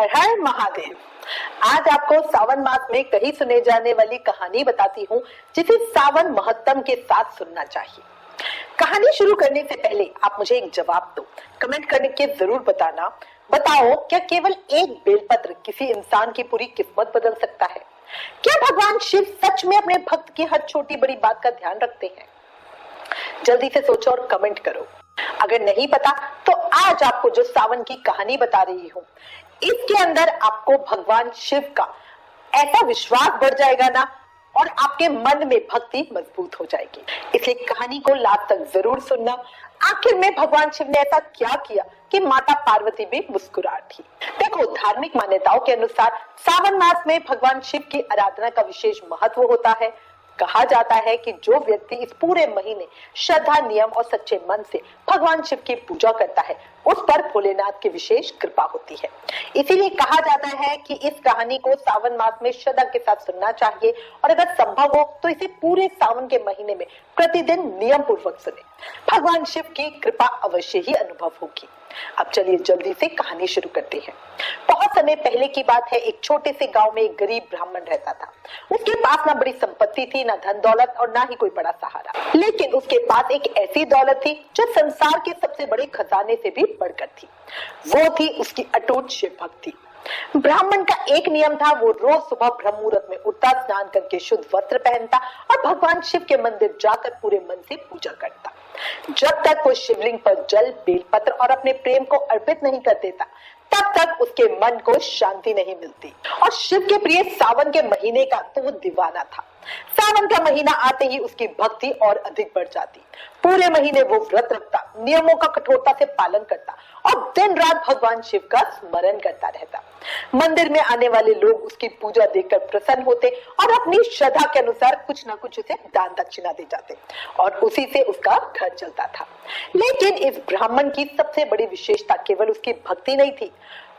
हर हर महादेव। आज आपको सावन मास में कहीं सुने जाने वाली कहानी बताती हूँ जिसे सावन महत्तम के साथ सुनना चाहिए। कहानी शुरू करने से पहले आप मुझे एक जवाब दो, कमेंट करके जरूर बताना। बताओ, क्या केवल एक बेलपत्र किसी इंसान की पूरी किस्मत बदल सकता है? क्या भगवान शिव सच में अपने भक्त की हर छोटी बड़ी बात का ध्यान रखते हैं? जल्दी से सोचो और कमेंट करो। अगर नहीं पता तो आज आपको जो सावन की कहानी बता रही हूँ, इसके अंदर आपको भगवान शिव का ऐसा विश्वास बढ़ जाएगा ना, और आपके मन में भक्ति मजबूत हो जाएगी। इसलिए कहानी को लास्ट तक जरूर सुनना। आखिर में भगवान शिव ने ऐसा क्या किया कि माता पार्वती भी मुस्कुरा थी? देखो, धार्मिक मान्यताओं के अनुसार सावन मास में भगवान शिव की आराधना का विशेष महत्व होता है। कहा जाता है कि जो व्यक्ति इस पूरे महीने श्रद्धा, नियम और सच्चे मन से भगवान शिव की पूजा करता है, उस पर भोलेनाथ की विशेष कृपा होती है। इसीलिए कहा जाता है कि इस कहानी को सावन मास में श्रद्धा के साथ सुनना चाहिए, और अगर संभव हो तो इसे पूरे सावन के महीने में प्रतिदिन नियम पूर्वक सुने। भगवान शिव की कृपा अवश्य ही अनुभव होगी। अब चलिए जल्दी से कहानी शुरू करते हैं। बहुत समय पहले की बात है। एक छोटे से गांव में एक गरीब ब्राह्मण रहता था। उसके पास ना बड़ी संपत्ति थी, ना धन दौलत, और ना ही कोई बड़ा सहारा। लेकिन उसके पास एक ऐसी दौलत थी जो संसार के सबसे बड़े खजाने से भी बढ़कर थी। वो थी उसकी अटूट शिव भक्ति। ब्राह्मण का एक नियम था, वो रोज सुबह ब्रह्म मुहूर्त में उठता, स्नान करके शुद्ध वस्त्र पहनता और भगवान शिव के मंदिर जाकर पूरे मन से पूजा करता। जब तक वो शिवलिंग पर जल, बेलपत्र और अपने प्रेम को अर्पित नहीं कर देता, तब तक उसके मन को शांति नहीं मिलती। और शिव के प्रिय सावन के महीने का तो वो दीवाना था। सावन का महीना आते ही उसकी भक्ति और अधिक बढ़ जाती। पूरे महीने वो व्रत रखता, नियमों का कठोरता से पालन करता और दिन रात भगवान शिव का स्मरण करता रहता। मंदिर में आने वाले लोग उसकी पूजा देखकर प्रसन्न होते और अपनी श्रद्धा के अनुसार कुछ न कुछ उसे दान दक्षिणा दे जाते, और उसी से उसका घर चलता था। लेकिन इस ब्राह्मण की सबसे बड़ी विशेषता केवल उसकी भक्ति नहीं थी,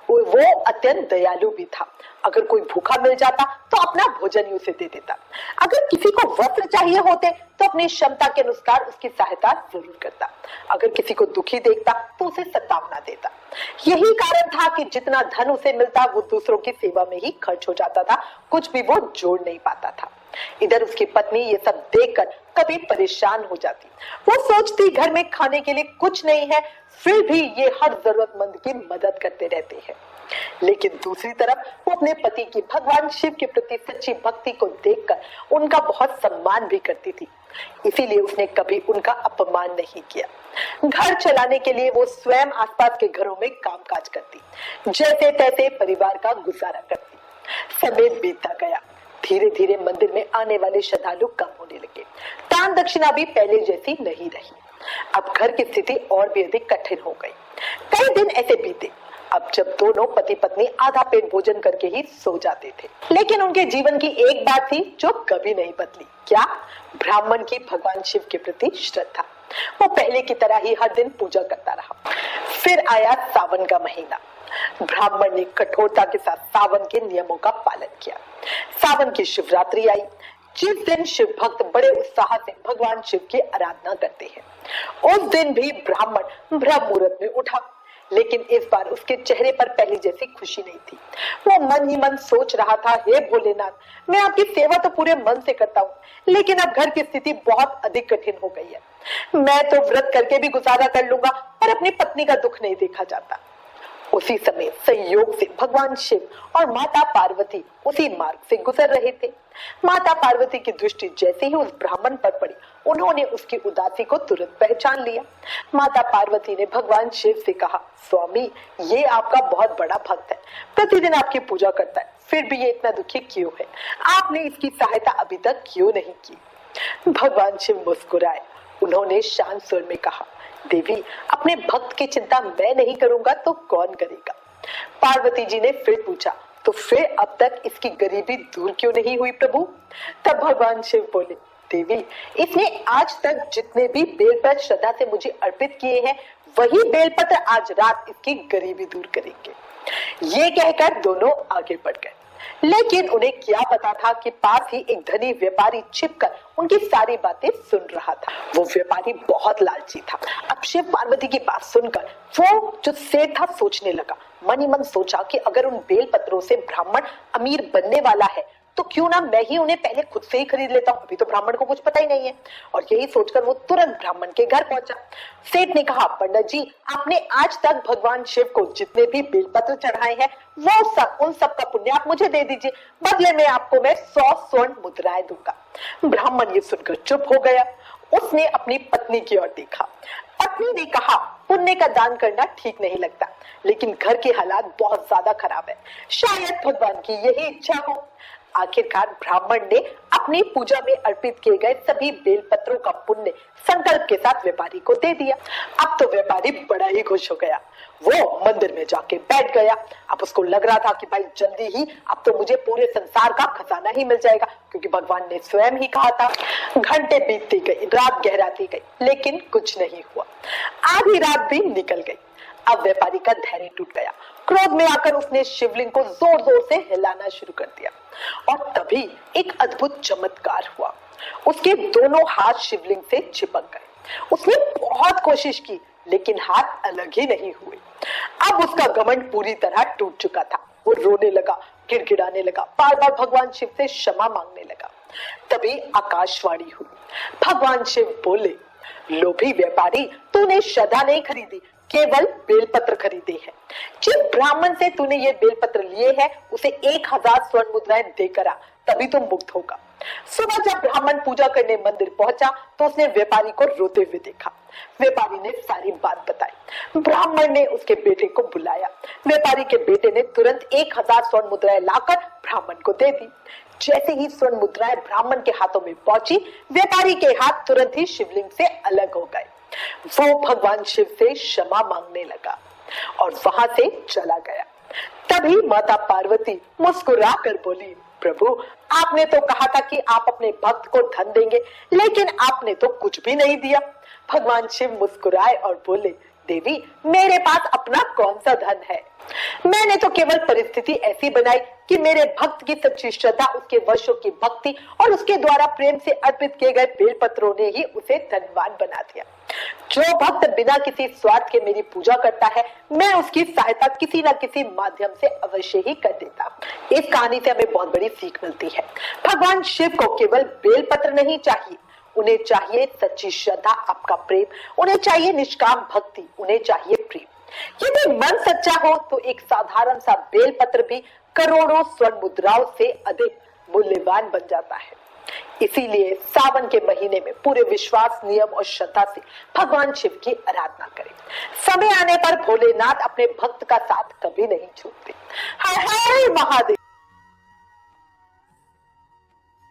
वो अत्यंत दयालु भी था। अगर कोई भूखा मिल जाता तो अपना भोजन ही उसे दे देता। अगर किसी को वस्त्र चाहिए होते तो अपनी क्षमता के अनुसार उसकी सहायता जरूर करता। अगर किसी को दुखी देखता तो उसे सतावना देता। यही कारण था कि जितना धन उसे मिलता वो दूसरों की सेवा में ही खर्च हो जाता था, कुछ भी वो जोड़ नहीं पाता था। इधर उसकी पत्नी ये सब देखकर कभी परेशान हो जाती। वो सोचती घर में खाने के लिए कुछ नहीं है, फिर भी ये हर जरूरतमंद की मदद करते रहते हैं। लेकिन दूसरी तरफ वो अपने पति की भगवान शिव के प्रति सच्ची भक्ति को देखकर उनका बहुत सम्मान भी करती थी। इसीलिए उसने कभी उनका अपमान नहीं किया। घर चलाने के लिए वो स्वयं आसपास के घरों में कामकाज करती, जैसे तैसे परिवार का गुजारा करती। समय बीतता गया। धीरे धीरे मंदिर में आने वाले श्रद्धालु कम होने लगे। दान दक्षिणा भी पहले जैसी नहीं रही। अब घर की स्थिति और भी अधिक कठिन हो गई। कई दिन ऐसे बीते। अब जब दोनों पति पत्नी आधा पेट भोजन करके ही सो जाते थे, लेकिन उनके जीवन की एक बात थी जो कभी नहीं बदली। क्या? ब्राह्मण की भगवान शिव के प्रति श्रद्धा। वो पहले की तरह ही हर दिन पूजा करता रहा। फिर आया सावन का महीना। ब्राह्मण ने कठोरता के साथ सावन के नियमों का पालन किया। सावन की शिवरात्रि आई, जिस दिन शिव भक्त बड़े उत्साह से भगवान शिव की आराधना करते हैं। उस दिन भी ब्राह्मण ब्रह्म मुहूर्त में उठा, लेकिन इस बार उसके चेहरे पर पहले जैसी खुशी नहीं थी। वो मन ही मन सोच रहा था, हे भोलेनाथ, मैं आपकी सेवा तो पूरे मन से करता हूँ, लेकिन अब घर की स्थिति बहुत अधिक कठिन हो गई है। मैं तो व्रत करके भी गुजारा कर लूंगा, पर अपनी पत्नी का दुख नहीं देखा जाता। उसी समय संयोग से भगवान शिव और माता पार्वती उसी मार्ग से गुजर रहे थे। माता पार्वती की दृष्टि जैसे ही उस ब्राह्मण पर पड़ी, उन्होंने उसकी उदासी को तुरंत पहचान लिया। माता पार्वती ने भगवान शिव से कहा, स्वामी, ये आपका बहुत बड़ा भक्त है, प्रतिदिन आपकी पूजा करता है, फिर भी ये इतना दुखी क्यों है? आपने इसकी सहायता अभी तक क्यों नहीं की? भगवान शिव मुस्कुराए। उन्होंने शांत स्वर में कहा, देवी, अपने भक्त की चिंता मैं नहीं करूंगा तो कौन करेगा? पार्वती जी ने फिर पूछा, तो फिर अब तक इसकी गरीबी दूर क्यों नहीं हुई प्रभु? तब भगवान शिव बोले, देवी, इसने आज तक जितने भी बेलपत्र श्रद्धा से मुझे अर्पित किए हैं, वही बेलपत्र आज रात इसकी गरीबी दूर करेंगे। ये कहकर दोनों आगे बढ़ गए। लेकिन उन्हें क्या पता था कि पास ही एक धनी व्यापारी छिपकर उनकी सारी बातें सुन रहा था। वो व्यापारी बहुत लालची था। अब शिव पार्वती की बात सुनकर वो जो सेठ था सोचने लगा। मन ही मन सोचा कि अगर उन बेल पत्रों से ब्राह्मण अमीर बनने वाला है तो क्यों ना मैं ही उन्हें पहले खुद से ही खरीद लेता हूँ। अभी तो ब्राह्मण को कुछ पता ही नहीं है। और यही सोचकर वो तुरंत ब्राह्मण के घर पहुंचा। सेठ ने कहा, पंडित जी, आपने आज तक भगवान शिव को जितने भी बेलपत्र चढ़ाए हैं वो सब, उन सब का पुण्य आप मुझे दे दीजिए। बदले में आपको मैं 100 स्वर्ण मुद्राएं दूंगा। ब्राह्मण ये सुनकर चुप हो गया। उसने अपनी पत्नी की ओर देखा। पत्नी ने कहा, पुण्य का दान करना ठीक नहीं लगता, लेकिन घर के हालात बहुत ज्यादा खराब है। शायद भगवान की यही इच्छा हो। आखिरकार ब्राह्मण ने अपनी पूजा में अर्पित किए गए सभी बेलपत्रों का पुण्य संकल्प के साथ व्यापारी को दे दिया। अब तो व्यापारी बड़ा ही खुश हो गया। वो मंदिर में जाके बैठ गया। अब उसको लग रहा था कि भाई जल्दी ही अब तो मुझे पूरे संसार का खजाना ही मिल जाएगा, क्योंकि भगवान ने स्वयं ही कहा था। घंटे बीतती गई, रात गहराती गई, लेकिन कुछ नहीं हुआ। आधी रात भी निकल गई। अब व्यापारी का धैर्य टूट गया। क्रोध में आकर उसने शिवलिंग को जोर जोर से हिलाना शुरू कर दिया। और तभी एक अद्भुत चमत्कार हुआ। उसके दोनों हाथ शिवलिंग से चिपक गए। उसने बहुत कोशिश की, लेकिन हाथ अलग ही नहीं हुए। अब उसका घमंड पूरी तरह टूट चुका था। वो रोने लगा, गिड़गिड़ाने लगा, बार बार भगवान शिव से क्षमा मांगने लगा। तभी आकाशवाणी हुई। भगवान शिव बोले, लोभी व्यापारी, तूने श्रद्धा नहीं खरीदी, केवल बेलपत्र खरीदे हैं। जिस ब्राह्मण से तूने ये बेलपत्र लिए हैं, उसे 1000 स्वर्ण मुद्राएं देकर आ, तभी तुम मुक्त होगा। सुबह जब ब्राह्मण पूजा करने मंदिर पहुंचा तो उसने व्यापारी को रोते हुए देखा। व्यापारी ने सारी बात बताई। ब्राह्मण ने उसके बेटे को बुलाया। व्यापारी के बेटे ने तुरंत 1000 स्वर्ण मुद्राएं लाकर ब्राह्मण को दे दी। जैसे ही स्वर्ण मुद्राएं ब्राह्मण के हाथों में पहुंची, व्यापारी के हाथ तुरंत ही शिवलिंग से अलग हो गए। वो भगवान शिव से क्षमा मांगने लगा और वहां से चला गया। तभी माता पार्वती मुस्कुरा कर बोली, प्रभु, आपने तो कहा था कि आप अपने भक्त को धन देंगे, लेकिन आपने तो कुछ भी नहीं दिया। भगवान शिव मुस्कुराए और बोले, देवी, मेरे पास अपना कौन सा धन है। मैंने तो केवल परिस्थिति ऐसी बनाई कि मेरे भक्त की सच्ची श्रद्धा, उसके वर्षों की भक्ति और उसके द्वारा प्रेम से अर्पित किए गए बेलपत्रों ने ही उसे धनवान बना दिया। जो भक्त बिना किसी स्वार्थ के मेरी पूजा करता है, मैं उसकी सहायता किसी न किसी माध्यम से अवश्य ही कर देता हूँ। इस कहानी से हमें बहुत बड़ी सीख मिलती है। भगवान शिव को केवल बेलपत्र नहीं चाहिए, उन्हें चाहिए सच्ची श्रद्धा, आपका प्रेम, उन्हें चाहिए निष्काम भक्ति, उन्हें चाहिए प्रेम। यदि मन सच्चा हो तो एक साधारण सा बेलपत्र भी करोड़ों स्वर्ण मुद्राओं से अधिक मूल्यवान बन जाता है। इसीलिए सावन के महीने में पूरे विश्वास, नियम और श्रद्धा से भगवान शिव की आराधना करें। समय आने पर भोलेनाथ अपने भक्त का साथ कभी नहीं छोड़ते। हर हर महादेव।